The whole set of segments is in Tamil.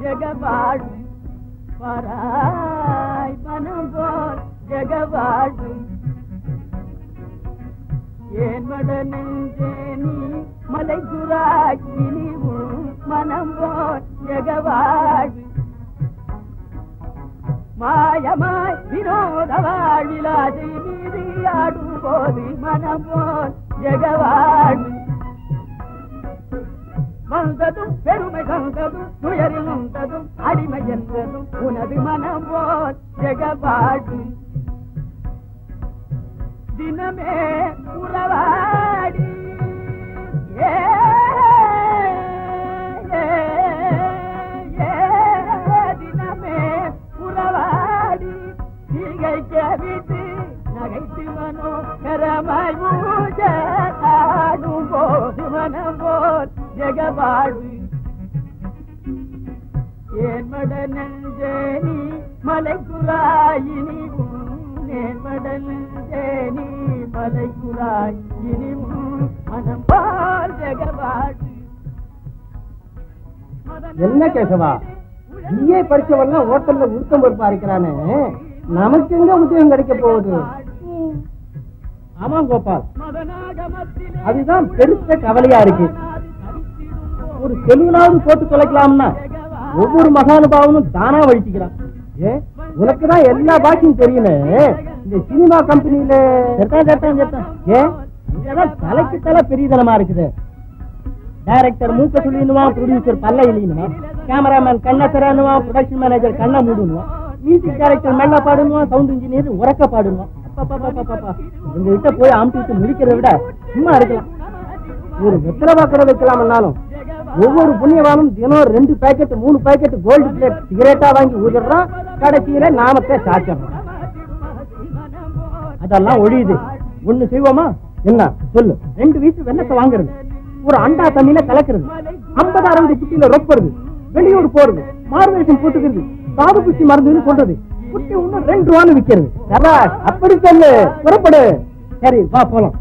ஜெகவாழ்வு பராய் மனம் போல் ஜெகவாழ்வு ஏன் மட நெஞ்சே நீ மலைக்குறாக்கினி மனம் போல் ஜெகவாழ்வு மாயமாய் வினோத வாழ்விலாதை மீது ஆடும் போது மனம் போல் ஜெகவாழ்வு வந்ததும் பெருமை தந்ததும் துயரில் வந்ததும் அடிமை என்பதும் உனது மனம் போல் ஜெகவாழ்வு தினமே உறவாடி தினமே உறவாடி திகைக்க விட்டு நகைத்து மனோகரமாய் ஆடும் போது மனம் போல் ஜெகவாழ்வு ஏன் மட நெஞ்சேனி மலைக்குறாயினி ஏன் மட நெஞ்சேனி மலைக்குறாயினி மனம் போல் ஜெகவாழ்வு. என்ன கேசவா, நீயே படிச்சவன்னா ஹோட்டல்ல உருத்தம் பொறுப்பா இருக்கிறானே, நமக்கு எங்க உத்தியோகம் கிடைக்க போகுது? ஆமா கோபால், அதுதான் பெருத்த கவலையா இருக்கு. ஒரு செல்வனாவது போட்டு தொலைக்கலாம்னா ஒவ்வொரு மகானுபாவனும் தானா வழிச்சுக்கிறான். உனக்குதான் எல்லா பாக்கியும் தெரியல. இந்த சினிமா கம்பெனியில தலைக்கு தலை பெரியதனமா இருக்குது. டைரக்டர் மூக்க சொல்லிடுவான், ப்ரொடியூசர் பல்ல இல்லைன்னுவா, கேமராமேன் கண்ண தரணுவான், ப்ரொடக்ஷன் மேனேஜர் கண்ண மூடுவான், மியூசிக் டைரக்டர் மெல்ல பாடுவான், சவுண்ட் இன்ஜினியர் உறக்க பாடுவான். உங்க கிட்ட போய் அமுட்டிட்டு முடிக்கிறத விட சும்மா இருக்கலாம். ஒரு வெத்தலை பாக்கட வைக்கலாம்னாலும் ஒவ்வொரு புண்ணியவானும் தினம் 2 பேக்கெட் 3 பேக்கெட் கோல்டு பிளேட் சிகரெட்டா வாங்கி ஊதிடுறான். கடைசியில நாமத்தை சாச்சிடுறோம். அதெல்லாம் ஒழியுது. ஒண்ணு செய்வோமா? என்ன சொல்லு. 2 வீட்டு வெள்ளத்தை வாங்குறது, ஒரு அண்டா தண்ணியில கலக்கிறது, 50-60 குட்டியில ரொப்புறது, வெளியூர் போறது, மார்வேஷம் போட்டுக்கிறது, சாது குச்சி மருந்துன்னு சொல்றது, குட்டி இன்னும் 2 ரூபான்னு விக்கிறது. அப்படி சொல்லு, புறப்படு. சரி வா போலாம்.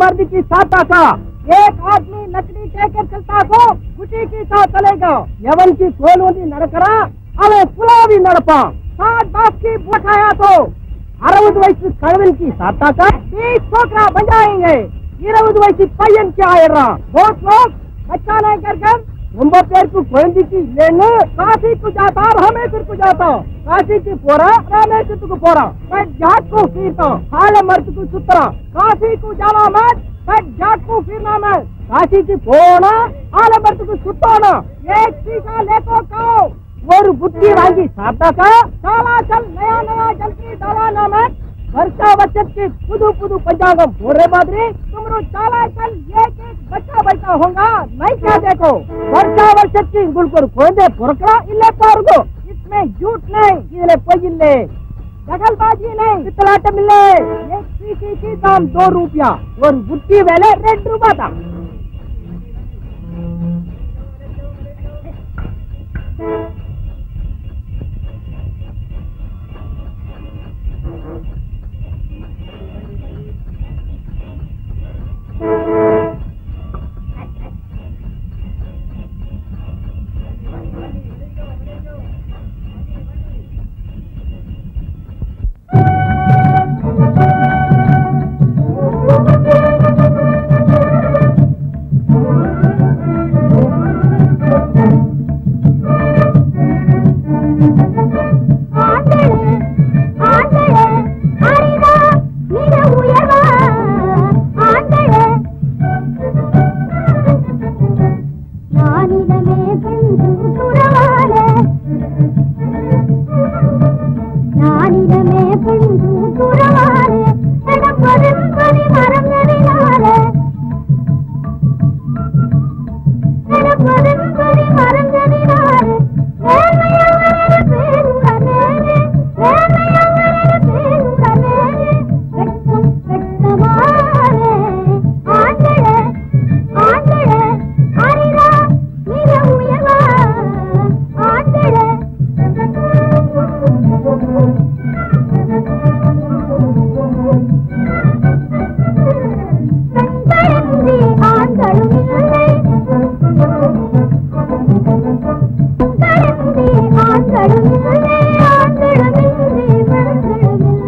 मर्द की साथ था, एक आदमी लकड़ी लेकर चलता तो खुशी की साथ चलेगा. यवन की कोलोनी नड़करा अवे पुलावी नड़पा. 60 बाप की बुखाया तो 60 वयसु कड़वन की साथ था 20 छोकरा बन जाएंगे. 20 वयसु पयन क्या आयरा. बहुत लोग बच्चा नहीं कर ரொம்ப பேருக்கு குழந்தைக்கு இல்லைன்னு காசிக்கு जाता ராமேஸ்வருக்கு जाता. காசிக்கு போறா, ராமேஸ்வரத்துக்கு போறான். பட் जाट को फिरता, हाल मर्दக்கு சுத்தறான். காசிக்கு जावा मत, बट जाट को फिरना मत. காசிக்கு போனா हाल मर्दக்கு சுத்தணும். एक सीखा लेको खाओ. ஒரு புத்தி வாங்கி சாப்பிட்டாக்கா साला चल नया नया जल्दी डाला मत. वर्षा बचत के पुदु पुदु पंचांगम बोरे मादरी तुमरो चाला चल एक बच्चा बैठा होगा. नहीं क्या देखो वर्षा बचत की गुलकुर खोदे पुरकड़ा इल्ले पारगो. इसमें झूठ नहीं, इल्ले पयिल्ले दखलबाजी नहीं, इतलाट मिले. एक सीसी की दाम 2 रुपया और बुट्टी वेले 2 रुपया था. நானிடமே பெண் கூட்டுறவாறு நடப்பதும் பணி மறந்ததினாலே நடப்பதும் பணி மறந்ததினாலே வேலையவரது பேருடனே வேலையவரது பேருடனே வெட்கம் வெட்கமானே ஆண்டளே ஆண்டளே அரிரா மிக உயர்வா ஆண்டளே பெண்களன்றி ஆண்களும் இல்லை பெண்களன்றி ஆண்களும் இல்லை ஆண்களுமின்றி பெண்களும் இல்லை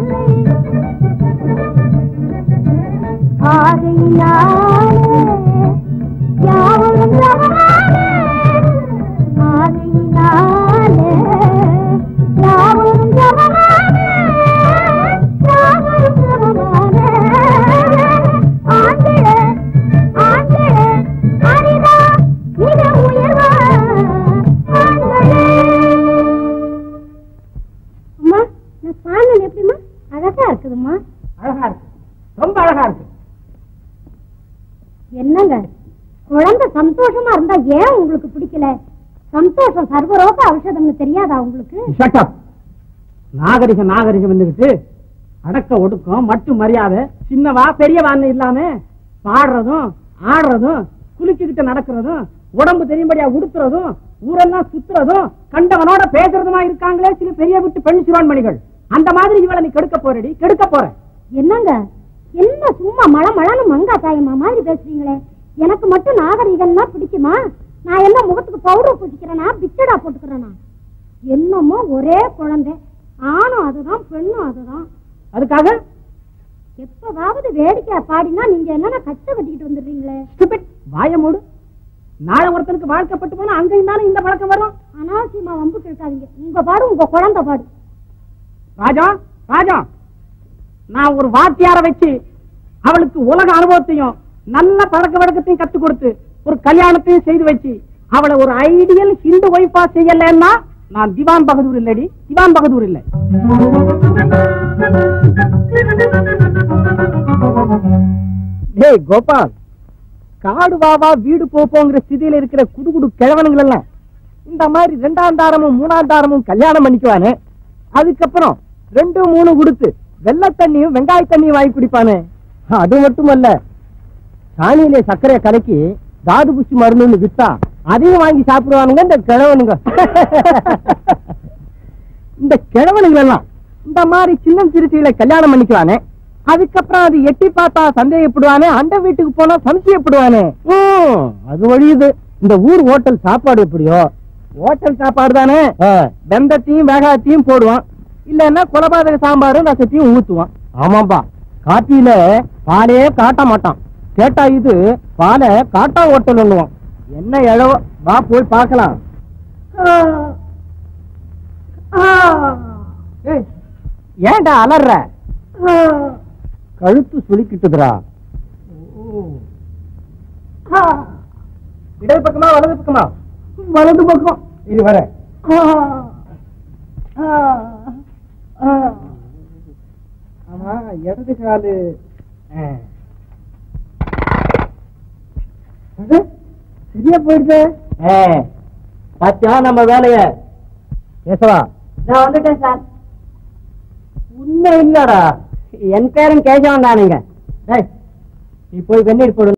ஆகையினாலே யாவரும் சமமானே ஆகையினாலே யாவரும் சமமானே யாவரும் சமமானே ஆண்டளே ஆண்டளே அரிதா மிக உயர்வா ஆண்டளே. அம்மா நான் பாடல் எப்படிமா அழகா இருக்குதும்மா. அழகா இருக்கு, ரொம்ப அழகா இருக்கு. என்னங்க குழந்தை சந்தோஷமா இருந்தா ஏன் உங்களுக்கு பிடிக்கல? சந்தோஷம் சர்வரோக ஔஷதம்னு தெரியாதா உங்களுக்கு? Shut up. நாகரிகம் நாகரிகம் வந்துகிட்டு அடக்க ஒடுக்கம் மட்டு மரியாதை சின்னவா பெரியவான்னு இல்லாம பாடுறதும் ஆடுறதும் குலுக்கிக்கிட்டு நடக்கிறதும் உடம்பு தெரியும்படியா உடுத்துறதும் ஊரெல்லாம் சுத்துறதும் கண்டவனோட பேசுறதுமா இருக்காங்களே சில பெரிய விட்டு பெண் சிறுவன்மணிகள். அந்த மாதிரி இவளை நீ கெடுக்க போறடி, கெடுக்க போற. என்னங்க என்ன சும்மா மழை மழன்னு மங்கா தாயம்மா மாதிரி பேசுறீங்களே? எனக்கு மட்டும் நாகரிகம்னா பிடிக்குமா? நான் என்ன முகத்துக்கு பவுடர் பூசிக்கிறேனா பிச்சடா போட்டுக்கிறேனா? என்னமோ ஒரே குழந்தை, ஆணும் அதுதான் பெண்ணும் அதுதான். அதுக்காக எப்பவாவது வேடிக்கை பாடினா நீங்க என்னன்னா கஷ்டப்பட்டுக்கிட்டு வந்துடுறீங்களே. வாய மூடு. நாளை ஒருத்தனுக்கு வாழ்க்கப்பட்டு போனா அங்கேயும் தானே இந்த பழக்கம் வரும். அனாவசியமா வம்பு கேட்காதீங்க. உங்க பாடு உங்க குழந்தை பாடு. ராஜா ராஜா, நான் ஒரு வாத்தியார வச்சு அவளுக்கு உலக அனுபவத்தையும் நல்ல பழக்க வழக்கத்தையும் கத்து கொடுத்து ஒரு கல்யாணத்தையும் செய்து வச்சு அவளை ஒரு ஐடியல் ஹிந்து ஒய்ஃபா செய்யலன்னா நான் திவான் பகதூர் இல்லடி, திவான் பகதூர் இல்லை. டேய் கோபால், காடு வாவா வீடு போப்போங்கிற ஸ்திதியில இருக்கிற குடுகுடு கிழவனுங்கள் எல்லாம் இந்த மாதிரி 2ஆம் தாரமும் 3ஆம் தாரமும் கல்யாணம் பண்ணிக்குவானே, அதுக்கப்புறம் 2 3 கொடுத்து வெள்ளை தண்ணியும் வெங்காய தண்ணியும் வாங்கி குடிப்பானே. அது மட்டுமல்ல, சாணியிலே சர்க்கரையை கலக்கி தாது புஷ்டி மருந்துன்னு வித்தா அதையும் வாங்கி சாப்பிடுவானுங்க இந்த கிழவனுங்க. இந்த கிழவனுங்கள் எல்லாம் இந்த மாதிரி சின்ன சிறுத்தைகளை கல்யாணம் பண்ணிக்குவானே, அதுக்கப்புறம் அது எட்டி பார்த்தா சந்தேகப்படுவானே, அந்த வீட்டுக்கு போனா சம்சயப்படுவானே. அது வழியுது. இந்த ஊர் ஹோட்டல் சாப்பாடு எப்படியோ ஹோட்டல் சாப்பாடு தானே, வெந்தத்தையும் வேகாத்தையும் போடுவான், இல்லன்னா கொலபாதக சாம்பாரும் ரசத்தையும் ஊத்துவான். ஆமாம்பா, காப்பியில பாலே காட்ட மாட்டான், கேட்டா இது பாலை காட்டா ஹோட்டல் பண்ணுவான். என்ன எழவோ, வா போய் பார்க்கலாம். ஏன்டா அலற? கழுத்து சுளிக்கிட்டுதுரா. இடது பக்கமா வலது பக்கமா? வலது பக்கம். இது வர ஆமா, இடது காலு சரியா போயிடுச்சு. பாத்தியா நம்ம வேலைய? பேசவா? நான் வந்துட்டேன் சார். உண்மை இல்லடா, என் பேரன் கேசவன் தானுங்க. நீ போய் வெந்நீர் போடு.